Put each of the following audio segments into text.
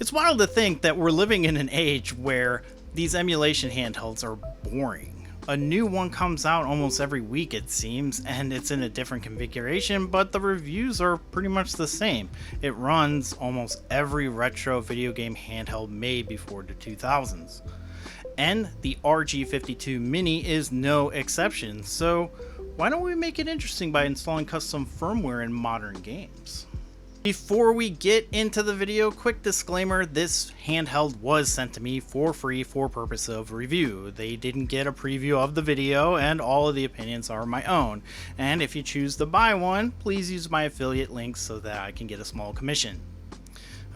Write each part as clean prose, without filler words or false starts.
It's wild to think that we're living in an age where these emulation handhelds are boring. A new one comes out almost every week, it seems, and it's in a different configuration, but the reviews are pretty much the same. It runs almost every retro video game handheld made before the 2000s. And the RG52 Mini is no exception, so why don't we make it interesting by installing custom firmware in modern games? Before we get into the video, quick disclaimer, this handheld was sent to me for free for purpose of review. They didn't get a preview of the video, and all of the opinions are my own. And if you choose to buy one, please use my affiliate links so that I can get a small commission.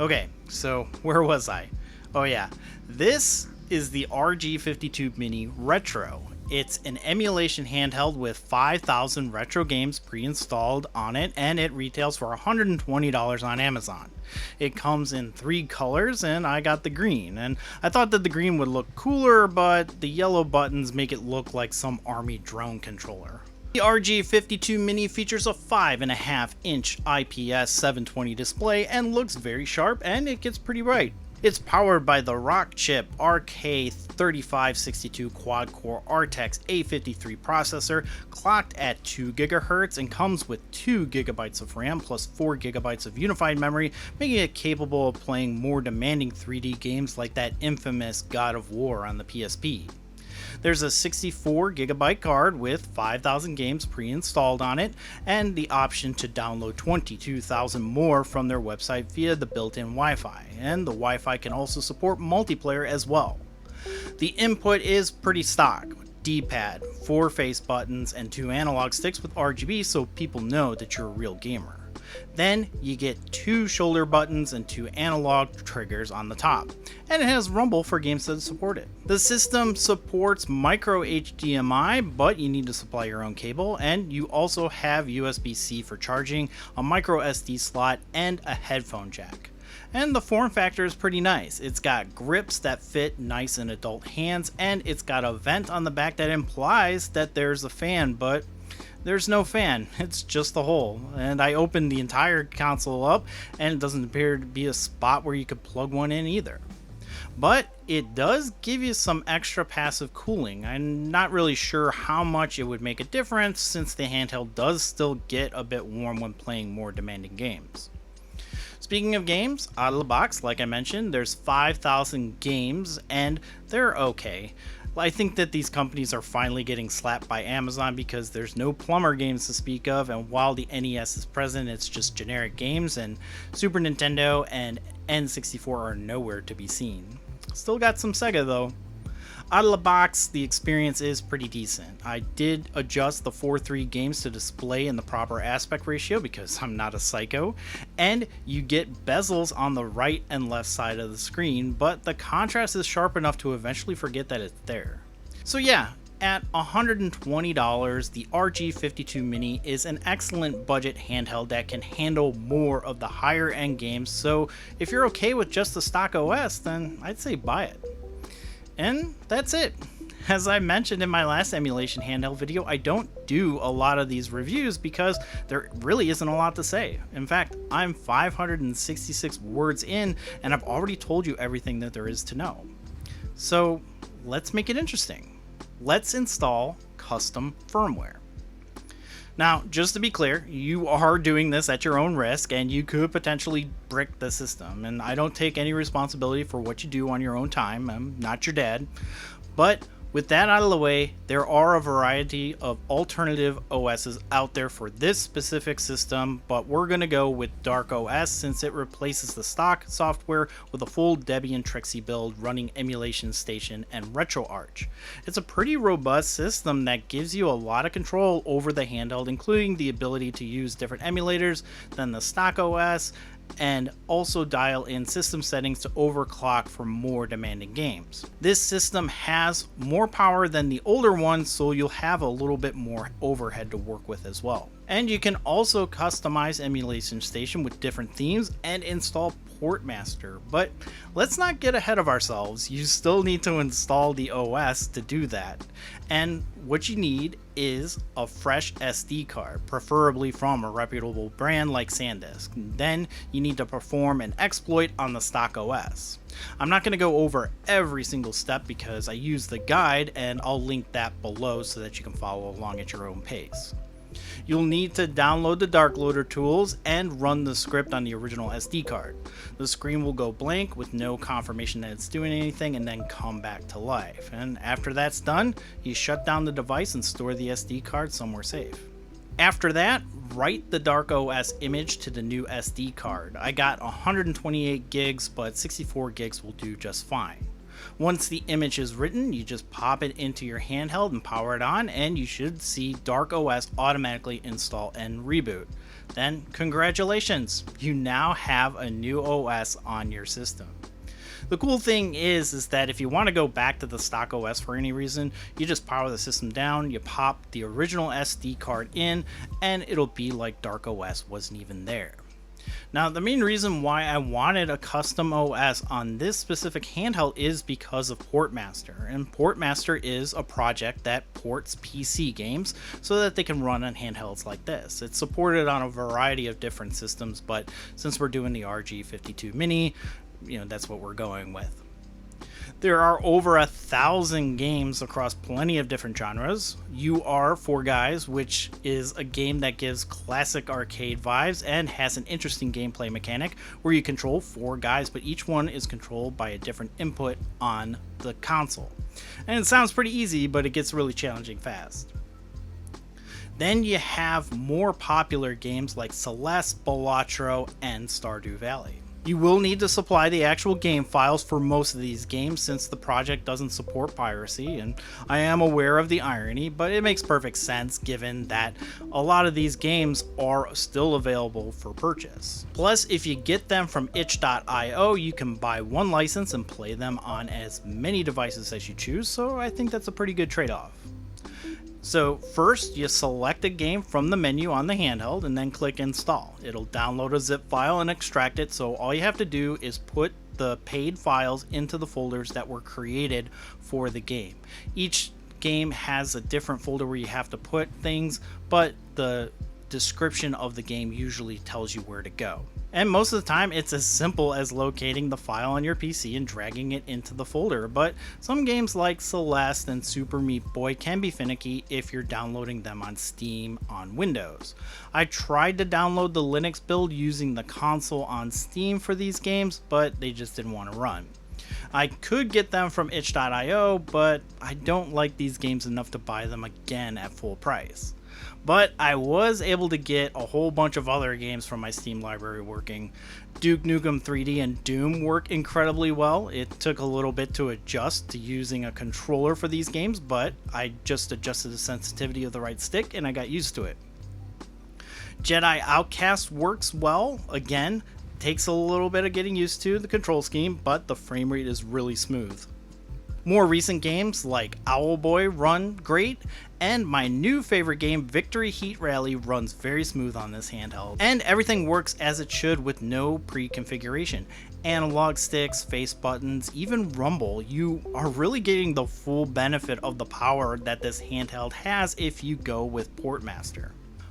Okay, so where was I? Oh yeah, this is the RG52 Mini Retro. It's an emulation handheld with 5,000 retro games pre-installed on it, and it retails for $120 on Amazon. It comes in 3 colors, and I got the green, and I thought that the green would look cooler, but the yellow buttons make it look like some army drone controller. The RG52 Mini features a 5.5-inch IPS 720 display and looks very sharp, and it gets pretty bright. It's powered by the Rockchip RK3562 quad-core RTX A53 processor, clocked at 2 GHz, and comes with 2 GB of RAM plus 4 GB of unified memory, making it capable of playing more demanding 3D games like that infamous God of War on the PSP. There's a 64 GB card with 5,000 games pre-installed on it, and the option to download 22,000 more from their website via the built-in Wi-Fi, and the Wi-Fi can also support multiplayer as well. The input is pretty stock: D-pad, 4 face buttons, and 2 analog sticks with RGB so people know that you're a real gamer. Then you get 2 shoulder buttons and 2 analog triggers on the top, and it has rumble for games that support it. The system supports micro HDMI, but you need to supply your own cable, and you also have USB-C for charging, a micro SD slot, and a headphone jack. And the form factor is pretty nice. It's got grips that fit nice in adult hands, and it's got a vent on the back that implies that there's a fan, but there's no fan, it's just the hole. And I opened the entire console up, and it doesn't appear to be a spot where you could plug one in either. But it does give you some extra passive cooling. I'm not really sure how much it would make a difference, since the handheld does still get a bit warm when playing more demanding games. Speaking of games, out of the box, like I mentioned, there's 5,000 games, and they're okay. I think that these companies are finally getting slapped by Amazon because there's no plumber games to speak of, and while the NES is present, it's just generic games, and Super Nintendo and N64 are nowhere to be seen. Still got some Sega though. Out of the box, the experience is pretty decent. I did adjust the 4:3 games to display in the proper aspect ratio because I'm not a psycho, and you get bezels on the right and left side of the screen, but the contrast is sharp enough to eventually forget that it's there. So yeah, at $120, the RG52 Mini is an excellent budget handheld that can handle more of the higher end games, so if you're okay with just the stock OS, then I'd say buy it. And that's it. As I mentioned in my last emulation handheld video, I don't do a lot of these reviews because there really isn't a lot to say. In fact, I'm 566 words in, and I've already told you everything that there is to know. So let's make it interesting. Let's install custom firmware. Now, just to be clear, you are doing this at your own risk, and you could potentially brick the system, and I don't take any responsibility for what you do on your own time. I'm not your dad. But with that out of the way, there are a variety of alternative OSs out there for this specific system, but we're going to go with DarkOS since it replaces the stock software with a full Debian Trixie build running Emulation Station and RetroArch. It's a pretty robust system that gives you a lot of control over the handheld, including the ability to use different emulators than the stock OS, and also dial in system settings to overclock for more demanding games. This system has more power than the older one, so you'll have a little bit more overhead to work with as well. And you can also customize Emulation Station with different themes and install Portmaster, but let's not get ahead of ourselves. You still need to install the OS to do that. And what you need is a fresh SD card, preferably from a reputable brand like SanDisk. Then you need to perform an exploit on the stock OS. I'm not going to go over every single step because I use the guide, and I'll link that below so that you can follow along at your own pace. You'll need to download the DarkLoader tools and run the script on the original SD card. The screen will go blank with no confirmation that it's doing anything and then come back to life. And after that's done, you shut down the device and store the SD card somewhere safe. After that, write the DarkOS image to the new SD card. I got 128 gigs, but 64 gigs will do just fine. Once the image is written, you just pop it into your handheld and power it on, and you should see DarkOS automatically install and reboot. Then, congratulations, you now have a new OS on your system. The cool thing is that if you want to go back to the stock OS for any reason, you just power the system down, you pop the original SD card in, and it'll be like DarkOS wasn't even there. Now, the main reason why I wanted a custom OS on this specific handheld is because of Portmaster, and Portmaster is a project that ports PC games so that they can run on handhelds like this. It's supported on a variety of different systems, but since we're doing the RG52 Mini, that's what we're going with. There are over 1,000 games across plenty of different genres. You Are Four Guys, which is a game that gives classic arcade vibes and has an interesting gameplay mechanic where you control 4 guys, but each one is controlled by a different input on the console. And it sounds pretty easy, but it gets really challenging fast. Then you have more popular games like Celeste, Balatro, and Stardew Valley. You will need to supply the actual game files for most of these games since the project doesn't support piracy, and I am aware of the irony, but it makes perfect sense given that a lot of these games are still available for purchase. Plus, if you get them from itch.io, you can buy one license and play them on as many devices as you choose, so I think that's a pretty good trade-off. So first, you select a game from the menu on the handheld and then click install. It'll download a zip file and extract it, so all you have to do is put the paid files into the folders that were created for the game. Each game has a different folder where you have to put things, but the description of the game usually tells you where to go. And most of the time it's as simple as locating the file on your PC and dragging it into the folder, but some games like Celeste and Super Meat Boy can be finicky if you're downloading them on Steam on Windows. I tried to download the Linux build using the console on Steam for these games, but they just didn't want to run. I could get them from itch.io, but I don't like these games enough to buy them again at full price. But I was able to get a whole bunch of other games from my Steam library working. Duke Nukem 3D and Doom work incredibly well. It took a little bit to adjust to using a controller for these games, but I just adjusted the sensitivity of the right stick and I got used to it. Jedi Outcast works well. Again, takes a little bit of getting used to the control scheme, but the frame rate is really smooth. More recent games like Owlboy run great, and my new favorite game, Victory Heat Rally, runs very smooth on this handheld. And everything works as it should with no pre-configuration. Analog sticks, face buttons, even rumble. You are really getting the full benefit of the power that this handheld has if you go with Portmaster.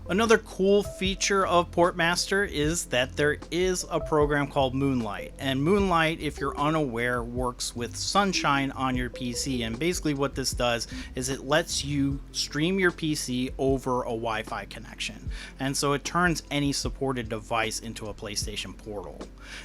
Another cool feature of Portmaster is that there is a program called Moonlight, and Moonlight, if you're unaware, works with Sunshine on your PC, and basically what this does is it lets you stream your PC over a Wi-Fi connection, and so it turns any supported device into a PlayStation portal.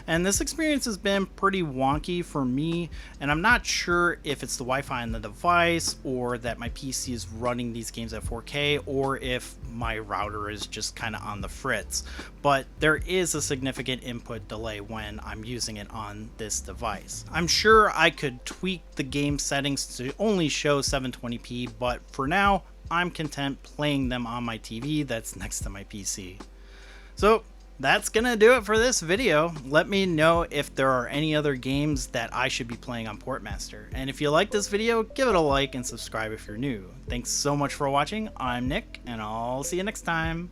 And this experience has been pretty wonky for me, and I'm not sure if it's the Wi-Fi on the device or that my PC is running these games at 4K or if my router is just kind of on the fritz, but there is a significant input delay when I'm using it on this device. I'm sure I could tweak the game settings to only show 720p, but for now I'm content playing them on my TV that's next to my PC. So that's gonna do it for this video. Let me know if there are any other games that I should be playing on Portmaster. And if you like this video, give it a like and subscribe if you're new. Thanks so much for watching. I'm Nick, and I'll see you next time.